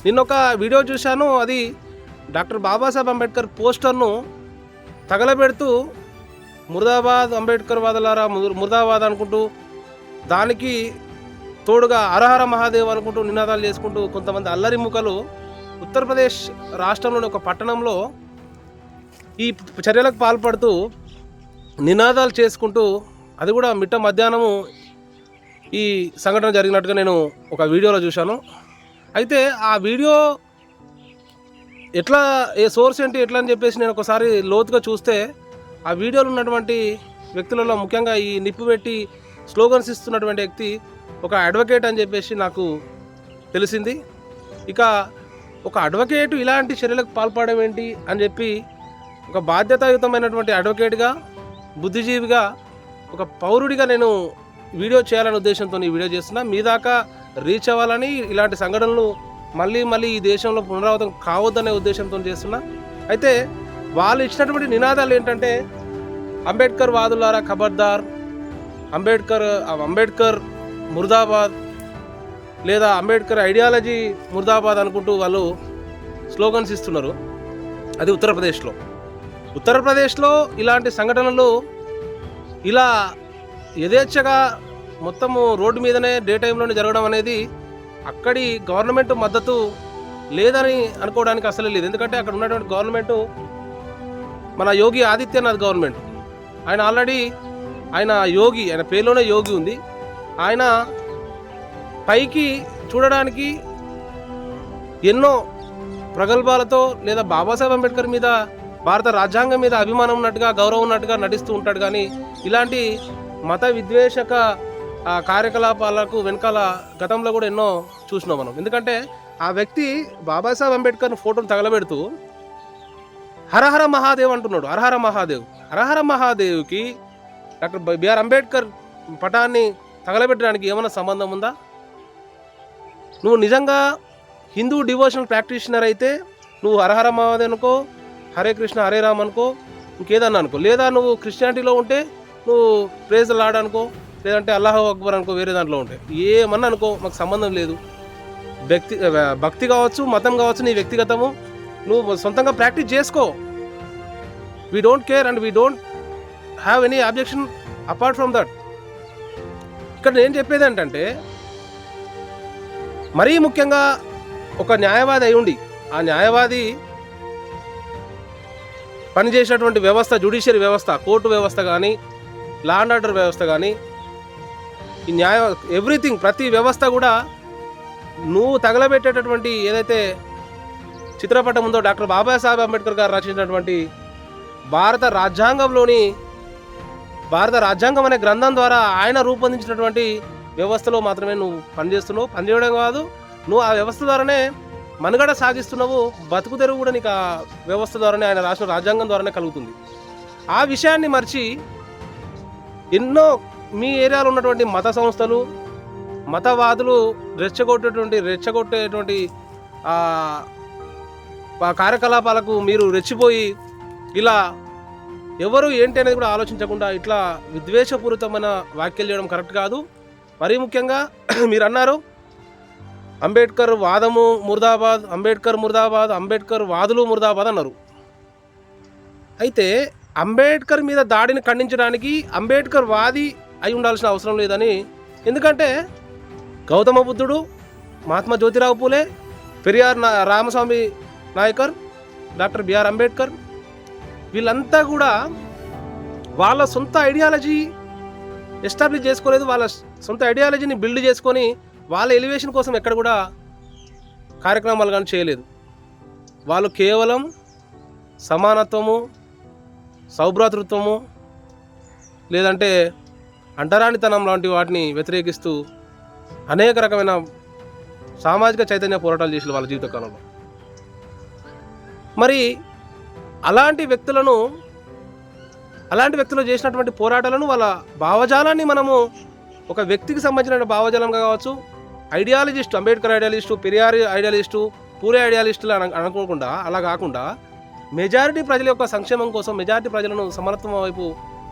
నిన్నొక video చూశాను. అది doctor Babasaheb Ambedkar పోస్టర్ను తగలబెడుతూ ముర్దాబాద్ అంబేద్కర్ వాదులారా ముర్దాబాద్ అనుకుంటూ, దానికి తోడుగా హరహర మహాదేవ్ అనుకుంటూ నినాదాలు చేసుకుంటూ కొంతమంది అల్లరి ముఖలు ఉత్తరప్రదేశ్ రాష్ట్రంలోని ఒక పట్టణంలో ఈ చర్యలకు పాల్పడుతూ నినాదాలు చేసుకుంటూ, అది కూడా మిట్ట మధ్యాహ్నము ఈ సంఘటన జరిగినట్టుగా నేను ఒక వీడియోలో చూశాను. అయితే ఆ వీడియో ఎట్లా, ఏ సోర్స్ ఏంటి ఎట్లా అని చెప్పేసి నేను ఒకసారి లోతుగా చూస్తే, ఆ వీడియోలో ఉన్నటువంటి వ్యక్తులలో ముఖ్యంగా ఈ నిప్పు పెట్టి స్లోగన్స్ ఇస్తున్నటువంటి వ్యక్తి ఒక అడ్వకేట్ అని చెప్పేసి నాకు తెలిసింది. ఇక ఒక అడ్వకేటు ఇలాంటి చర్యలకు పాల్పడడం ఏంటి అని చెప్పి, ఒక బాధ్యతాయుతమైనటువంటి అడ్వకేట్గా, బుద్ధిజీవిగా, ఒక పౌరుడిగా నేను వీడియో చేయాలనే ఉద్దేశంతో ఈ వీడియో చేస్తున్నా. మీ దాకా రీచ్ అవ్వాలని, ఇలాంటి సంఘటనలు మళ్ళీ ఈ దేశంలో పునరావృతం కావద్దనే ఉద్దేశంతో చేస్తున్నా. అయితే వాళ్ళు ఇచ్చినటువంటి నినాదాలు ఏంటంటే, అంబేద్కర్ వాదులారా ఖబర్దార్, అంబేద్కర్ ముర్దాబాద్, లేదా అంబేద్కర్ ఐడియాలజీ ముర్దాబాద్ అనుకుంటూ వాళ్ళు స్లోగన్స్ ఇస్తున్నారు. అది ఉత్తరప్రదేశ్లో ఇలాంటి సంఘటనలు ఇలా యథేచ్ఛగా మొత్తము రోడ్డు మీదనే డే టైంలోనే జరగడం అనేది అక్కడి గవర్నమెంట్ మద్దతు లేదని అనుకోవడానికి అసలే లేదు. ఎందుకంటే అక్కడ ఉన్నటువంటి గవర్నమెంటు మన యోగి ఆదిత్యనాథ్ గవర్నమెంట్. ఆయన యోగి, ఆయన పేరులోనే యోగి ఉంది. ఆయన పైకి చూడడానికి ఎన్నో ప్రగల్భాలతో, లేదా బాబాసాహెబ్ అంబేద్కర్ మీద, భారత రాజ్యాంగం మీద అభిమానం ఉన్నట్టుగా, గౌరవం ఉన్నట్టుగా నటిస్తూ ఉంటాడు. కానీ ఇలాంటి మత విద్వేషక కార్యకలాపాలకు వెనకాల గతంలో కూడా ఎన్నో చూసినాం మనం. ఎందుకంటే ఆ వ్యక్తి బాబాసాహెబ్ అంబేద్కర్ ఫోటోను తగలబెడుతూ హరహర మహాదేవ్ అంటున్నాడు. హరహర మహాదేవ్కి డాక్టర్ బిఆర్ అంబేద్కర్ పటాన్ని తగలబెట్టడానికి ఏమైనా సంబంధం ఉందా? నువ్వు నిజంగా హిందూ డివోషనల్ ప్రాక్టీషనర్ అయితే నువ్వు హరహర మహాదేవ్ అనుకో, హరే కృష్ణ హరే రామ్ అనుకో, ఇంకేదన్నా అనుకో. లేదా నువ్వు క్రిస్టియానిటీలో ఉంటే నువ్వు ప్రేజ్ లాడ్ అనుకో, లేదంటే అల్లాహు అక్బర్ అనుకో, వేరే దాంట్లో ఉంటే ఏమన్నా అనుకో, మాకు సంబంధం లేదు. భక్తి కావచ్చు, మతం కావచ్చు, నీ వ్యక్తిగతము, నువ్వు సొంతంగా ప్రాక్టీస్ చేసుకో. We don't care and we don't have any objection apart from that. ఇక్కడ నేను చెప్పేది ఏంటంటే, మరీ ముఖ్యంగా ఒక న్యాయవాది అయి ఉండి, ఆ న్యాయవాది పనిచేసేటువంటి వ్యవస్థ, జ్యుడిషియరీ వ్యవస్థ, కోర్టు వ్యవస్థ కానీ, లా అండ్ ఆర్డర్ వ్యవస్థ కానీ, ఈ ఎవ్రీథింగ్, ప్రతి వ్యవస్థ కూడా నువ్వు తగలబెట్టేటటువంటి ఏదైతే చిత్రపటం ఉందో, డాక్టర్ బాబాసాహెబ్ అంబేద్కర్ గారు రచించినటువంటి భారత రాజ్యాంగం అనే గ్రంథం ద్వారా ఆయన రూపొందించినటువంటి వ్యవస్థలో మాత్రమే నువ్వు పనిచేస్తున్నావు. పనిచేయడం కాదు, నువ్వు ఆ వ్యవస్థ ద్వారానే మనుగడ సాగిస్తున్నావు. బతుకు తెరువు కూడా నీకు ఆ వ్యవస్థ ద్వారానే, ఆయన రాసిన రాజ్యాంగం ద్వారానే కలుగుతుంది. ఆ విషయాన్ని మర్చి ఎన్నో మీ ఏరియాలో ఉన్నటువంటి మత సంస్థలు, మతవాదులు రెచ్చగొట్టేటువంటి కార్యకలాపాలకు మీరు రెచ్చిపోయి ఇలా ఎవరు ఏంటి అనేది కూడా ఆలోచించకుండా ఇట్లా విద్వేషపూరితమైన వ్యాఖ్యలు చేయడం కరెక్ట్ కాదు. మరీ ముఖ్యంగా మీరు అన్నారు అంబేద్కర్ వాదము ముర్దాబాద్, అంబేద్కర్ వాదులు ముర్దాబాద్ అన్నారు. అయితే అంబేద్కర్ మీద దాడిని ఖండించడానికి అంబేద్కర్ వాది అయి ఉండాల్సిన అవసరం లేదని. ఎందుకంటే గౌతమ బుద్ధుడు, మహాత్మా జ్యోతిరావు పూలే, పెరియార్ రామస్వామి నాయకర్, డాక్టర్ బిఆర్ అంబేద్కర్, వీళ్ళంతా కూడా వాళ్ళ సొంత ఐడియాలజీ ఎస్టాబ్లిష్ చేసుకోలేదు. వాళ్ళ సొంత ఐడియాలజీని బిల్డ్ చేసుకొని వాళ్ళ ఎలివేషన్ కోసం ఎక్కడ కూడా కార్యక్రమాలు కానీ చేయలేదు. వాళ్ళు కేవలం సమానత్వము, సౌభ్రాతృత్వము, లేదంటే అంటరానితనం లాంటి వాటిని వ్యతిరేకిస్తూ అనేక రకమైన సామాజిక చైతన్య పోరాటాలు చేసిన వాళ్ళ జీవితకాలంలో. మరి అలాంటి వ్యక్తులు చేసినటువంటి పోరాటాలను, వాళ్ళ భావజాలాన్ని మనము ఒక వ్యక్తికి సంబంధించిన భావజాలంగా కావచ్చు, ఐడియాలజిస్టు, అంబేద్కర్ ఐడియాలిస్టు, పెరియార్ ఐడియాలిస్టు, పూరే ఐడియాలిస్టులు అనుకోకుండా, అలా కాకుండా మెజారిటీ ప్రజల యొక్క సంక్షేమం కోసం, మెజారిటీ ప్రజలను సమానత్వం వైపు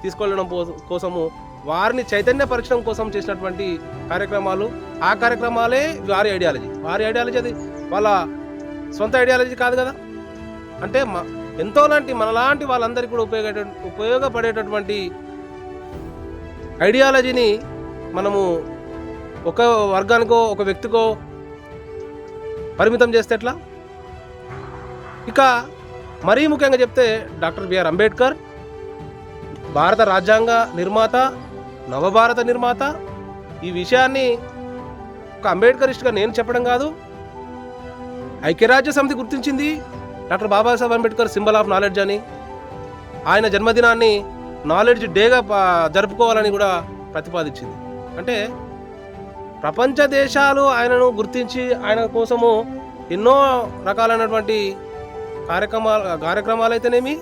తీసుకెళ్ళడం కోసము, వారిని చైతన్యపరచడం కోసం చేసినటువంటి కార్యక్రమాలు, ఆ కార్యక్రమాలే వారి ఐడియాలజీ. అది వాళ్ళ సొంత ఐడియాలజీ కాదు కదా. అంటే ఎంతోలాంటి మనలాంటి వాళ్ళందరికీ కూడా ఉపయోగపడేటటువంటి ఐడియాలజీని మనము ఒక వర్గానికో ఒక వ్యక్తికో పరిమితం చేస్తే ఎట్లా? ఇక మరీ ముఖ్యంగా చెప్తే డాక్టర్ బిఆర్ అంబేద్కర్ భారత రాజ్యాంగ నిర్మాత, నవభారత నిర్మాత. ఈ విషయాన్ని ఒక అంబేద్కరిస్ట్గా నేను చెప్పడం కాదు, ఐక్యరాజ్య సమితి గుర్తించింది. Doctor Babasaheb Ambedkar symbol of knowledge అని, ఆయన జన్మదినాన్ని నాలెడ్జ్ డేగా జరుపుకోవాలని కూడా ప్రతిపాదించింది. అంటే ప్రపంచ దేశాలు ఆయనను గుర్తించి ఆయన కోసము ఎన్నో రకాలైనటువంటి కార్యక్రమాలు అయితేనేమి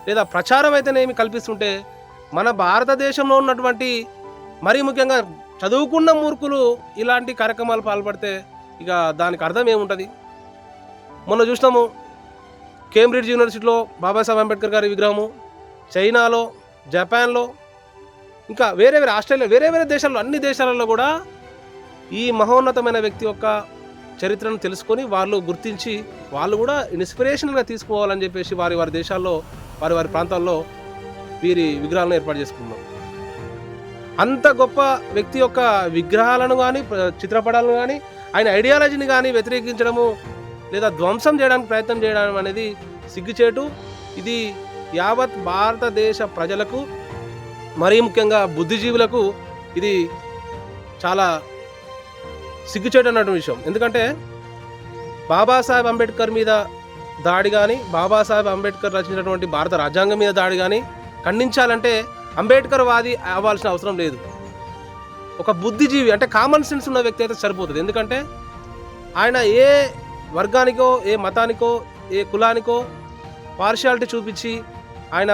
లేదా ప్రచారం అయితేనేమి కల్పిస్తుంటే, మన భారతదేశంలో ఉన్నటువంటి మరీ ముఖ్యంగా చదువుకున్న మూర్ఖులు ఇలాంటి కార్యక్రమాలు పాల్పడితే ఇక దానికి అర్థం ఏముంటుంది? మొన్న చూసినాము కేంబ్రిడ్జ్ యూనివర్సిటీలో బాబాసాహెబ్ అంబేద్కర్ గారి విగ్రహము, చైనాలో, జపాన్లో, ఇంకా వేరే ఆస్ట్రేలియా, వేరే దేశాల్లో, అన్ని దేశాలలో కూడా ఈ మహోన్నతమైన వ్యక్తి యొక్క చరిత్రను తెలుసుకొని వాళ్ళు గుర్తించి వాళ్ళు కూడా ఇన్స్పిరేషనల్గా తీసుకోవాలని చెప్పేసి వారి దేశాల్లో వారి ప్రాంతాల్లో వీరి విగ్రహాలను ఏర్పాటు చేసుకున్నాం. అంత గొప్ప వ్యక్తి యొక్క విగ్రహాలను కానీ చిత్రపటాలను కానీ ఆయన ఐడియాలజీని కానీ వ్యతిరేకించడము లేదా ధ్వంసం చేయడానికి ప్రయత్నం చేయడం అనేది సిగ్గుచేటు. ఇది యావత్ భారతదేశ ప్రజలకు, మరీ ముఖ్యంగా బుద్ధిజీవులకు ఇది చాలా సిగ్గుచేటు అన్నటువంటి విషయం. ఎందుకంటే బాబాసాహెబ్ అంబేద్కర్ మీద దాడి కానీ, బాబాసాహెబ్ అంబేద్కర్ రచించినటువంటి భారత రాజ్యాంగం మీద దాడి కానీ ఖండించాలంటే అంబేద్కర్ వాది అవ్వాల్సిన అవసరం లేదు. ఒక బుద్ధిజీవి అంటే కామన్ సెన్స్ ఉన్న వ్యక్తి అయితే సరిపోతుంది. ఎందుకంటే ఆయన ఏ వర్గానికో, ఏ మతానికో, ఏ కులానికో పార్షియాలిటీ చూపించి ఆయన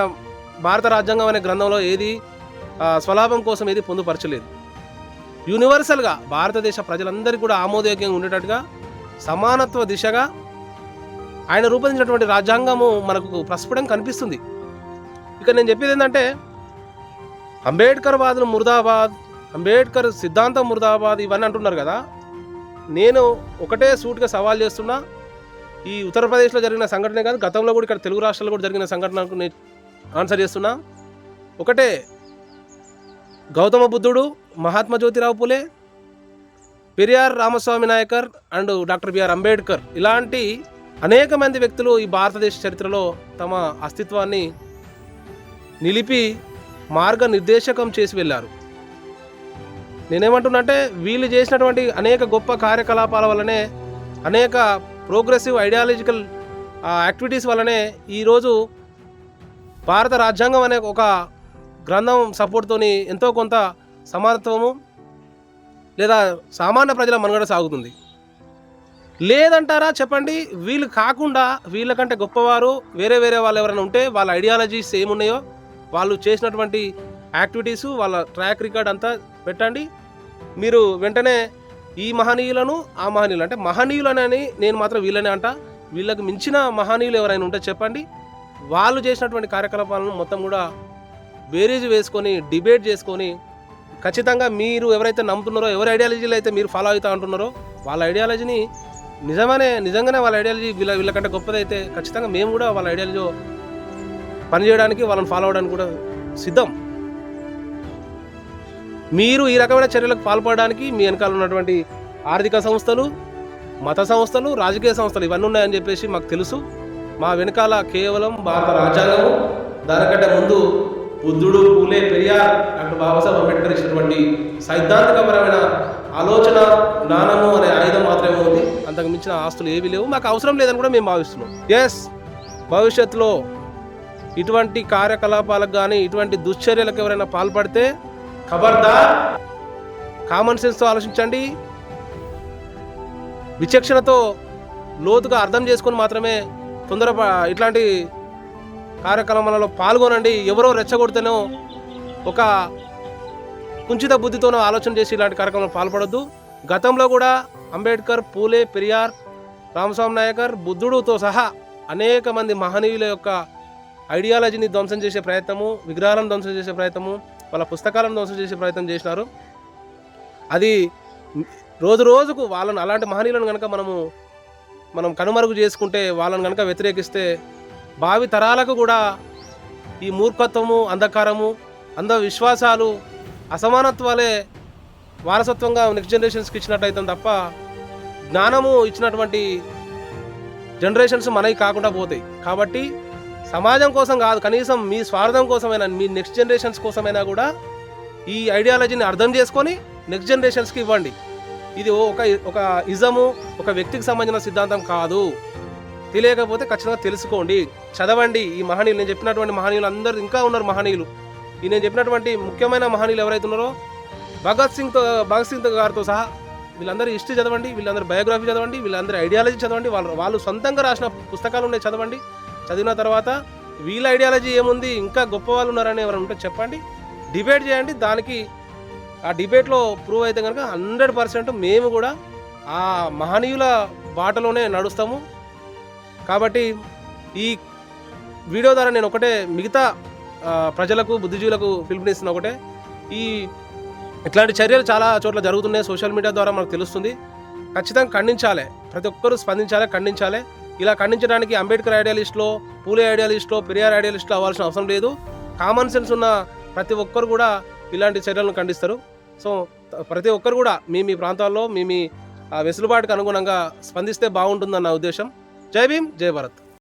భారత రాజ్యాంగం అనే గ్రంథంలో ఏది స్వలాభం కోసం ఏది పొందుపరచలేదు. యూనివర్సల్గా భారతదేశ ప్రజలందరికీ కూడా ఆమోదయోగ్యంగా ఉండేటట్టుగా సమానత్వ దిశగా ఆయన రూపొందించినటువంటి రాజ్యాంగము మనకు ప్రస్ఫుటం కనిపిస్తుంది. ఇక నేను చెప్పేది ఏంటంటే అంబేద్కర్ వాదులు ముర్దాబాద్, అంబేద్కర్ సిద్ధాంతం ముర్దాబాద్ ఇవన్నీ అంటున్నారు కదా. నేను ఒకటే సూటిగా సవాల్ చేస్తున్నా, ఈ ఉత్తరప్రదేశ్లో జరిగిన సంఘటనే కాదు, గతంలో కూడా ఇక్కడ తెలుగు రాష్ట్రాల్లో కూడా జరిగిన సంఘటనకు నేను ఆన్సర్ చేస్తున్నా. ఒకటే, గౌతమ బుద్ధుడు, Mahatma Jyotirao Phule, Periyar Ramasamy Naicker and doctor B R Ambedkar ఇలాంటి అనేక మంది వ్యక్తులు ఈ భారతదేశ చరిత్రలో తమ అస్తిత్వాన్ని నిలిపి మార్గనిర్దేశకం చేసి వెళ్ళారు. నేనేమంటున్నా అంటే వీళ్ళు చేసినటువంటి అనేక గొప్ప కార్యకలాపాల వల్లనే, అనేక ప్రోగ్రెసివ్ ఐడియాలజికల్ యాక్టివిటీస్ వల్లనే ఈరోజు భారత రాజ్యాంగం అనే ఒక గ్రంథం సపోర్ట్తోని ఎంతో కొంత సమానత్వము లేదా సామాన్య ప్రజల మనుగడ సాగుతుంది. లేదంటారా చెప్పండి? వీళ్ళు కాకుండా వీళ్ళకంటే గొప్పవారు వేరే వాళ్ళు ఎవరైనా ఉంటే వాళ్ళ ఐడియాలజీస్ ఏమున్నాయో, వాళ్ళు చేసినటువంటి యాక్టివిటీసు, వాళ్ళ ట్రాక్ రికార్డ్ అంతా పెట్టండి. మీరు వెంటనే ఈ మహనీయులను, ఆ మహనీయులు అంటే మహనీయులనని నేను మాత్రం వీళ్ళనే అంట, వీళ్ళకి మించిన మహనీయులు ఎవరైనా ఉంటే చెప్పండి. వాళ్ళు చేసినటువంటి కార్యకలాపాలను మొత్తం కూడా బేరీజు వేసుకొని డిబేట్ చేసుకొని ఖచ్చితంగా మీరు ఎవరైతే నమ్ముతున్నారో, ఎవరి ఐడియాలజీలు అయితే మీరు ఫాలో అవుతా ఉంటున్నారో వాళ్ళ ఐడియాలజీని నిజంగానే వాళ్ళ ఐడియాలజీ వీళ్ళకంటే గొప్పదైతే ఖచ్చితంగా మేము కూడా వాళ్ళ ఐడియాలజీ పనిచేయడానికి, వాళ్ళని ఫాలో అవడానికి కూడా సిద్ధం. మీరు ఈ రకమైన చర్యలకు పాల్పడడానికి మీ వెనకాల ఉన్నటువంటి ఆర్థిక సంస్థలు, మత సంస్థలు, రాజకీయ సంస్థలు ఇవన్నీ ఉన్నాయని చెప్పేసి మాకు తెలుసు. మా వెనకాల కేవలం భారత రాజ్యాంగము, దానికంటే ముందు బుద్ధుడు, పూలే, పెరియార్, డాక్టర్ బాబాసాహెబ్ అంబేద్కర్ ఇచ్చినటువంటి సైద్ధాంతికపరమైన ఆలోచన, జ్ఞానము అనే ఆయుధం మాత్రమే ఉంది. అంతకు మించిన ఆస్తులు ఏవి లేవు, మాకు అవసరం లేదని కూడా మేము భావిస్తున్నాం. ఎస్, భవిష్యత్తులో ఇటువంటి కార్యకలాపాలకు కానీ ఇటువంటి దుశ్చర్యలకు ఎవరైనా పాల్పడితే ఖబర్దార్, కామన్ సెన్స్తో ఆలోచించండి, విచక్షణతో లోతుగా అర్థం చేసుకొని మాత్రమే ఇట్లాంటి కార్యక్రమాలలో పాల్గొనండి. ఎవరో రెచ్చగొడితేనో, ఒక కుంచిత బుద్ధితోనో ఆలోచన చేసి ఇలాంటి కార్యక్రమాలు పాల్పడొద్దు. గతంలో కూడా అంబేద్కర్, పూలే, పెరియార్, రామస్వామి నాయకర్, బుద్ధుడుతో సహా అనేక మంది మహనీయుల యొక్క ఐడియాలజీని ధ్వంసం చేసే ప్రయత్నము, విగ్రహాలను ధ్వంసం చేసే ప్రయత్నము, వాళ్ళ పుస్తకాలను ధ్వంసం చేసే ప్రయత్నం చేసినారు. అది రోజు రోజుకు వాళ్ళను, అలాంటి మహనీయులను కనుక మనము మనం కనుమరుగు చేసుకుంటే, వాళ్ళని కనుక వ్యతిరేకిస్తే భావి తరాలకు కూడా ఈ మూర్ఖత్వము, అంధకారము, అంధవిశ్వాసాలు, అసమానత్వాలే వారసత్వంగా నెక్స్ట్ జనరేషన్స్కి ఇచ్చినట్టయితే తప్ప జ్ఞానము ఇచ్చినటువంటి జనరేషన్స్ మనవి కాకుండా పోతాయి. కాబట్టి సమాజం కోసం కాదు, కనీసం మీ స్వార్థం కోసమైనా, మీ నెక్స్ట్ జనరేషన్స్ కోసమైనా కూడా ఈ ఐడియాలజీని అర్థం చేసుకొని నెక్స్ట్ జనరేషన్స్కి ఇవ్వండి. ఇది ఒక ఇజము, ఒక వ్యక్తికి సంబంధించిన సిద్ధాంతం కాదు. తెలియకపోతే ఖచ్చితంగా తెలుసుకోండి, చదవండి. ఈ మహనీయులు, నేను చెప్పినటువంటి మహనీయులు అందరూ ఇంకా ఉన్నారు. మహనీయులు, ఈ నేను చెప్పినటువంటి ముఖ్యమైన మహనీయులు ఎవరైతే ఉన్నారో భగత్ సింగ్ గారితో సహా వీళ్ళందరూ హిస్టరీ చదవండి, వీళ్ళందరూ బయోగ్రఫీ చదవండి, వీళ్ళందరూ ఐడియాలజీ చదవండి. వాళ్ళు సొంతంగా రాసిన పుస్తకాలు ఉన్నాయి, చదవండి. చదివిన తర్వాత వీళ్ళ ఐడియాలజీ ఏముంది, ఇంకా గొప్ప వాళ్ళు ఉన్నారని ఎవరైనా ఉంటే చెప్పండి, డిబేట్ చేయండి. దానికి ఆ డిబేట్లో ప్రూవ్ అయితే కనుక 100% మేము కూడా ఆ మహనీయుల బాటలోనే నడుస్తాము. కాబట్టి ఈ వీడియో ద్వారా నేను ఒకటే మిగతా ప్రజలకు, బుద్ధిజీవులకు పిలుపునిస్తున్న ఒకటే, ఇట్లాంటి చర్యలు చాలా చోట్ల జరుగుతున్నాయి. సోషల్ మీడియా ద్వారా మనకు తెలుస్తుంది. ఖచ్చితంగా ఖండించాలి, ప్రతి ఒక్కరూ స్పందించాలి, ఖండించాలి. ఇలా ఖండించడానికి అంబేద్కర్ ఐడియాలిస్ట్లో, పూలే ఐడియాలిస్ట్లో, పెరియార్ ఐడియాలిస్ట్లో అవ్వాల్సిన అవసరం లేదు. కామన్ సెన్స్ ఉన్న ప్రతి ఒక్కరు కూడా ఇలాంటి చర్యలను ఖండిస్తారు. సో ప్రతి ఒక్కరు కూడా మీ ప్రాంతాల్లో మీ వెసులుబాటుకు అనుగుణంగా స్పందిస్తే బాగుంటుందన్న ఉద్దేశం. జై భీమ్, జై భారత్.